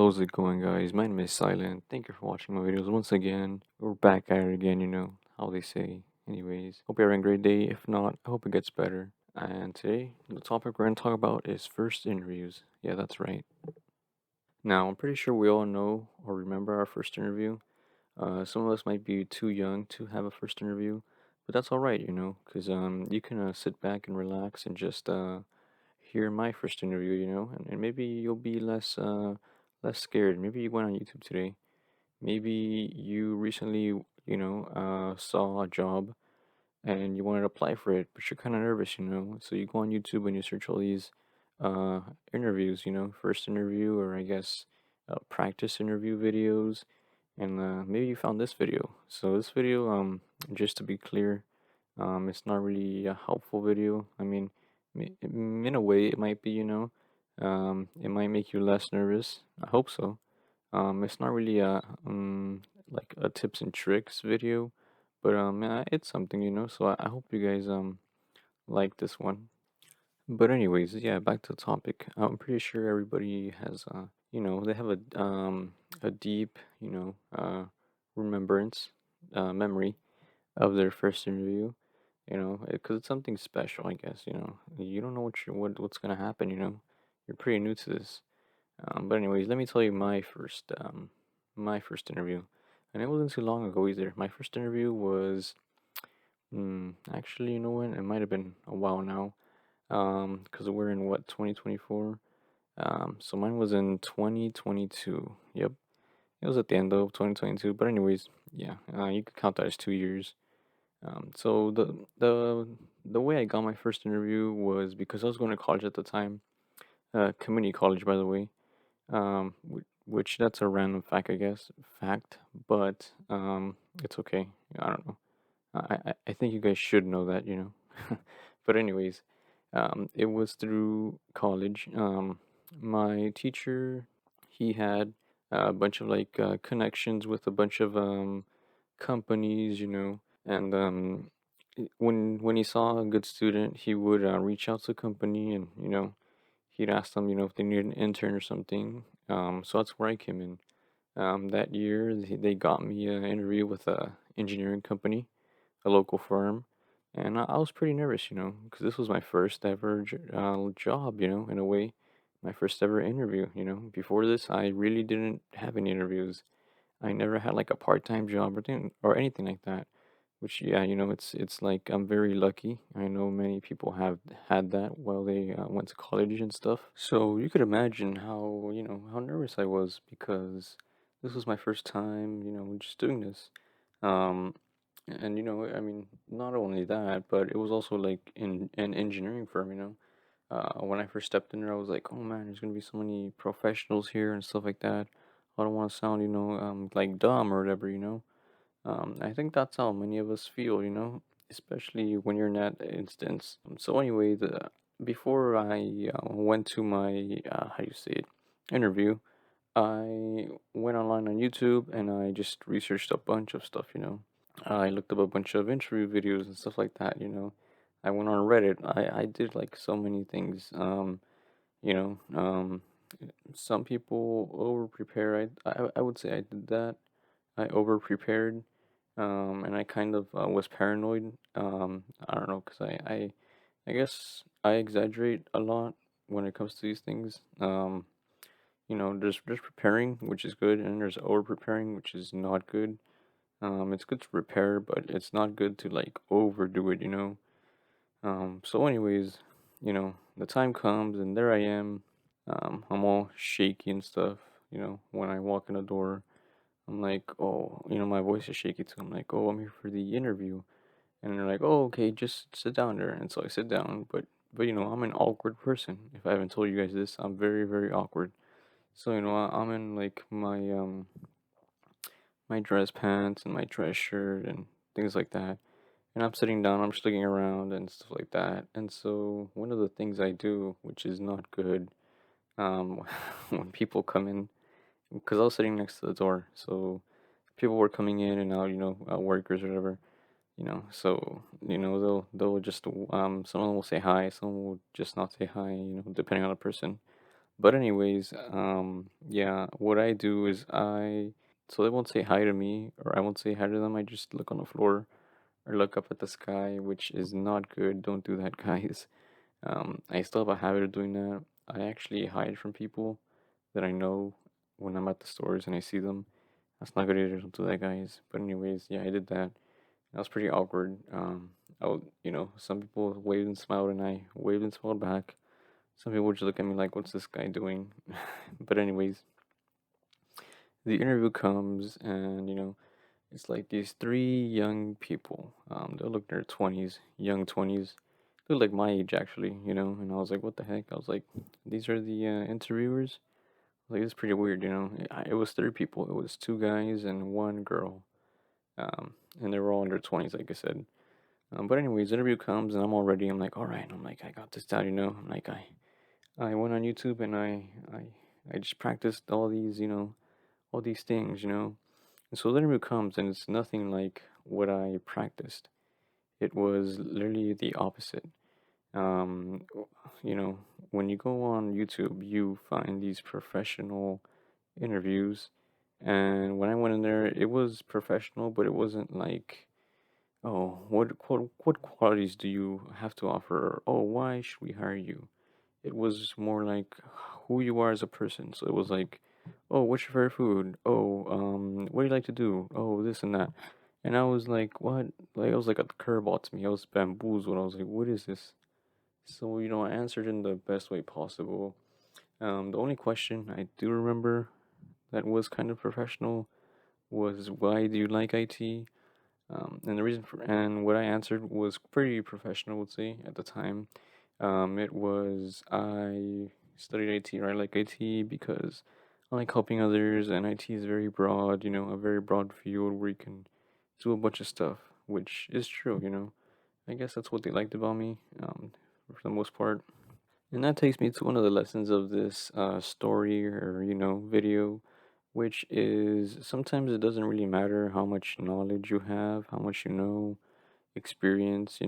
How's it going, guys? My name is Silent. Thank you for watching my videos once again. We're back at it again, how they say. Anyways, hope you're having a great day. If not, I hope it gets better. And today, the topic we're going to talk about is first interviews. Yeah, that's right. Now, I'm pretty sure we all know or remember our first interview. Some of us might be too young to have a first interview, but that's all right, because you can sit back and relax and just hear my first interview, and maybe you'll be less scared. Maybe you went on YouTube today. Maybe you recently, saw a job and you wanted to apply for it, but you're kind of nervous, So you go on YouTube and you search all these uh interviews, first interview or I guess practice interview videos, and maybe you found this video. So this video, just to be clear, it's not really a helpful video. I mean, in a way, it might be, it might make you less nervous. I hope so. It's not really like a tips and tricks video, but it's something, So I hope you guys like this one. But anyways, yeah, back to the topic. I'm pretty sure everybody has they have a deep, remembrance, memory of their first interview, because it's something special, I guess. You don't know what's gonna happen. You're pretty new to this. But anyways, let me tell you my first interview, and it wasn't too long ago either. My first interview was, actually, you know what? It might have been a while now, because we're in what 2024. So mine was in 2022. Yep, it was at the end of 2022. But anyways, yeah, you could count that as 2 years. So the way I got my first interview was because I was going to college at the time, community college, by the way. Which that's a random fact, I guess, but it's okay. I don't know. I think you guys should know that, But anyways, it was through college. My teacher, he had a bunch of like connections with a bunch of companies, and when he saw a good student, he would reach out to the company and he'd ask them, if they needed an intern or something. So that's where I came in. That year, they got me an interview with a engineering company, a local firm, and I was pretty nervous, because this was my first ever job, in a way, my first ever interview. Before this, I really didn't have any interviews. I never had like a part-time job or anything like that. Which, yeah, it's like I'm very lucky. I know many people have had that while they went to college and stuff. So you could imagine how nervous I was because this was my first time, just doing this. Um, and I mean, not only that, but it was also like in an engineering firm. When I first stepped in there, I was like, oh man, there's gonna be so many professionals here and stuff like that. I don't want to sound, like dumb or whatever. I think that's how many of us feel, especially when you're in that instance. So anyway, before I went to my how do you say it interview, I went online on YouTube and I just researched a bunch of stuff. I looked up a bunch of interview videos and stuff like that. I went on Reddit. I did like so many things. You know, um, some people over prepare. I would say I did that. I over prepared, and I kind of was paranoid. I don't know, cause I guess I exaggerate a lot when it comes to these things. There's preparing, which is good, and there's over preparing, which is not good. It's good to prepare, but it's not good to like overdo it. So anyways, the time comes, and there I am. I'm all shaky and stuff. When I walk in the door. I'm like, oh, my voice is shaky too. I'm like, oh, I'm here for the interview, and they're like, oh, okay, just sit down there. And so I sit down, but I'm an awkward person. If I haven't told you guys this, I'm very very awkward. So I'm in like my dress pants and my dress shirt and things like that, and I'm sitting down. I'm just looking around and stuff like that. And so one of the things I do, which is not good, um, when people come in, because I was sitting next to the door, so people were coming in and out, workers or whatever, so they'll just some of them will say hi, some will just not say hi, depending on the person. But anyways, yeah, what I do is so they won't say hi to me or I won't say hi to them. I just look on the floor or look up at the sky, which is not good. Don't do that, guys. I still have a habit of doing that. I actually hide from people that I know when I'm at the stores and I see them. That's not good either. Don't do that, guys. But anyways, yeah, I did that. That was pretty awkward. Some people waved and smiled, and I waved and smiled back. Some people would just look at me like, "What's this guy doing?" But anyways, the interview comes, and it's like these three young people. They look in their 20s, young 20s. They look like my age actually, And I was like, "What the heck?" I was like, "These are the interviewers." Like it's pretty weird, It was three people. It was two guys and one girl. And they were all in their 20s, like I said. But anyways, the interview comes and I'm all ready. I'm like, all right. I'm like, I got this down, I'm like, I went on YouTube and I just practiced all these things, And so the interview comes and it's nothing like what I practiced. It was literally the opposite. Um, w- you know, when you go on YouTube, you find these professional interviews. And when I went in there, it was professional, but it wasn't like, oh, what qualities do you have to offer? Or, oh, why should we hire you? It was more like who you are as a person. So it was like, oh, what's your favorite food? Oh, what do you like to do? Oh, this and that. And I was like, what? Like, it was like a curveball to me. I was bamboozled. I was like, what is this? So, I answered in the best way possible. The only question I do remember that was kind of professional was, why do you like IT? And the reason for and what I answered was pretty professional, I would say, at the time. It was I studied IT, or I like IT because I like helping others, and IT is very broad, a very broad field where you can do a bunch of stuff, which is true. I guess that's what they liked about me, for the most part. And that takes me to one of the lessons of this story or, video, which is sometimes it doesn't really matter how much knowledge you have, how much you know, experience.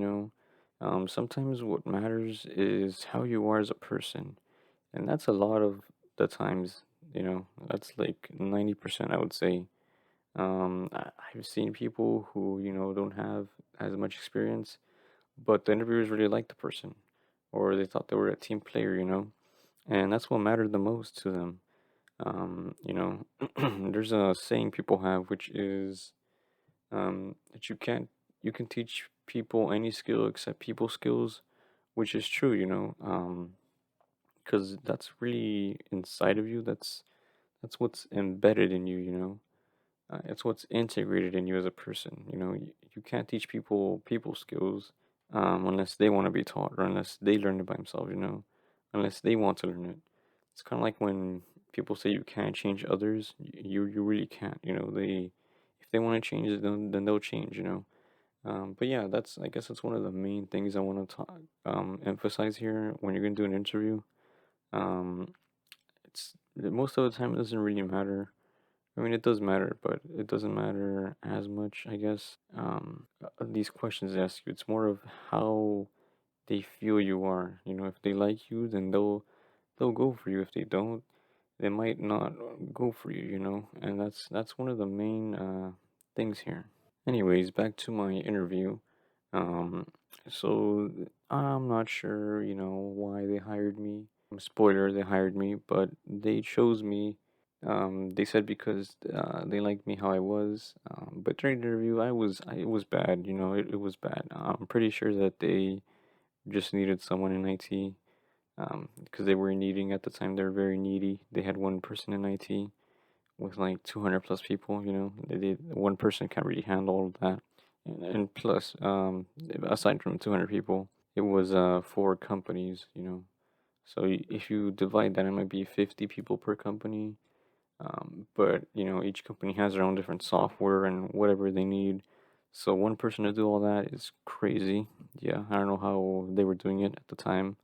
Sometimes what matters is how you are as a person. And that's a lot of the times, that's like 90%, I would say. I've seen people who, don't have as much experience, but the interviewers really liked the person, or they thought they were a team player. And that's what mattered the most to them. There's a saying people have, which is that you can teach people any skill except people skills, which is true, because that's really inside of you. That's what's embedded in you. It's what's integrated in you as a person. You can't teach people skills unless they want to be taught, or unless they learn it by themselves. Unless they want to learn it. It's kind of like when people say you can't change others. You really can't. They if they want to change it, then they'll change. But yeah, I guess that's one of the main things I want to talk emphasize here when you're gonna do an interview. Um, it's most of the time it doesn't really matter. I mean, it does matter, but it doesn't matter as much, I guess. These questions they ask you, it's more of how they feel you are. If they like you, then they'll go for you. If they don't, they might not go for you. And that's one of the main things here. Anyways, back to my interview. Um, so I'm not sure, why they hired me. Spoiler, they hired me, but they chose me. They said because they liked me how I was. But during the interview, it was bad. It was bad. I'm pretty sure that they just needed someone in IT. Because they were needing at the time. They were very needy. They had one person in IT with like 200 plus people. One person can't really handle all of that. And plus, aside from 200 people, it was four companies. So if you divide that, it might be 50 people per company. But each company has their own different software and whatever they need. So one person to do all that is crazy. Yeah, I don't know how they were doing it at the time.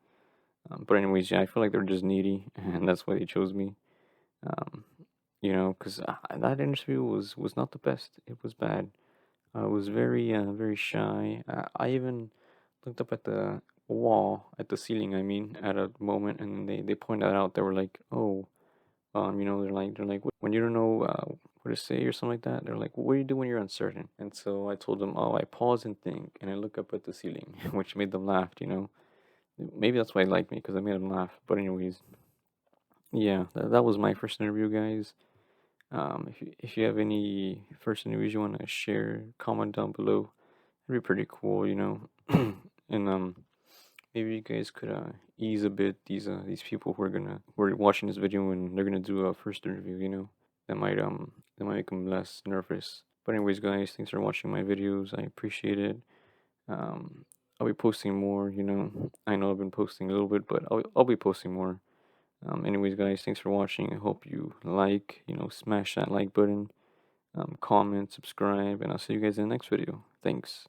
But anyways, yeah, I feel like they were just needy, and that's why they chose me. Um, because that interview was not the best. It was bad. I was very very shy. I even looked up at the wall at the ceiling. I mean, at a moment, and they pointed that out. They were like, "Oh, they're like, when you don't know what to say or something like that. They're like, what do you do when you're uncertain?" And so I told them, "Oh, I pause and think, and I look up at the ceiling," which made them laugh. Maybe that's why they liked me because I made them laugh. But anyways, yeah, that was my first interview, guys. If you have any first interviews you want to share, comment down below. It'd be pretty cool. And maybe you guys could ease a bit these people who are watching this video and they're gonna do a first interview. That might make them less nervous. But anyways, guys, thanks for watching my videos. I appreciate it. Um, I'll be posting more. I know I've been posting a little bit, but I'll be posting more. Anyways, guys, thanks for watching. I hope you smash that like button, comment, subscribe, and I'll see you guys in the next video. Thanks.